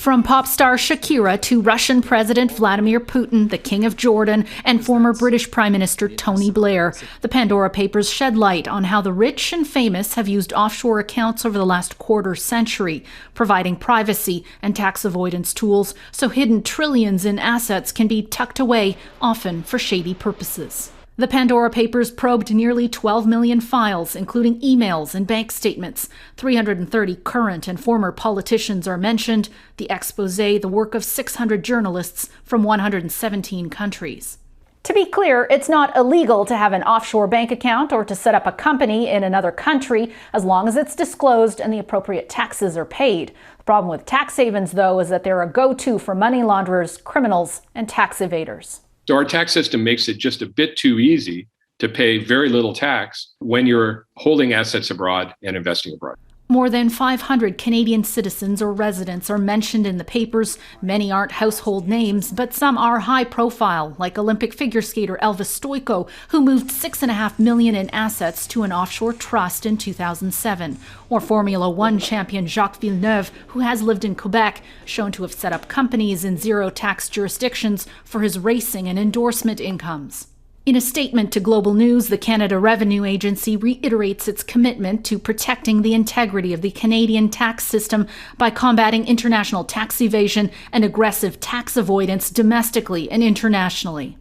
From pop star Shakira to Russian President Vladimir Putin, the King of Jordan, and former British Prime Minister Tony Blair, the Pandora Papers shed light on how the rich and famous have used offshore accounts over the last quarter century, providing privacy and tax avoidance tools so hidden trillions in assets can be tucked away, often for shady purposes. The Pandora Papers probed nearly 12 million files, including emails and bank statements. 330 current and former politicians are mentioned. The exposé, the work of 600 journalists from 117 countries. To be clear, it's not illegal to have an offshore bank account or to set up a company in another country, as long as it's disclosed and the appropriate taxes are paid. The problem with tax havens, though, is that they're a go-to for money launderers, criminals, and tax evaders. So our tax system makes it just a bit too easy to pay very little tax when you're holding assets abroad and investing abroad. More than 500 Canadian citizens or residents are mentioned in the papers. Many aren't household names, but some are high profile, like Olympic figure skater Elvis Stojko, who moved $6.5 million in assets to an offshore trust in 2007, or Formula One champion Jacques Villeneuve, who has lived in Quebec, shown to have set up companies in zero-tax jurisdictions for his racing and endorsement incomes. In a statement to Global News, the Canada Revenue Agency reiterates its commitment to protecting the integrity of the Canadian tax system by combating international tax evasion and aggressive tax avoidance domestically and internationally.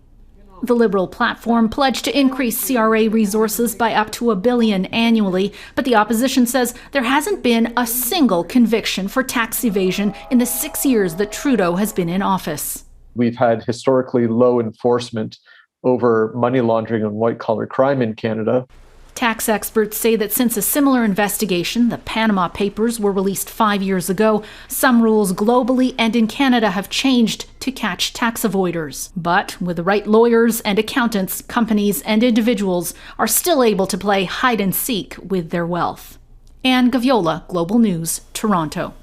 The Liberal platform pledged to increase CRA resources by up to $1 billion annually, but the opposition says there hasn't been a single conviction for tax evasion in the 6 years that Trudeau has been in office. We've had historically low enforcement over money laundering and white-collar crime in Canada. Tax experts say that since a similar investigation, the Panama Papers, were released 5 years ago, some rules globally and in Canada have changed to catch tax avoiders. But with the right lawyers and accountants, companies and individuals are still able to play hide-and-seek with their wealth. Gaviola, Global News, Toronto.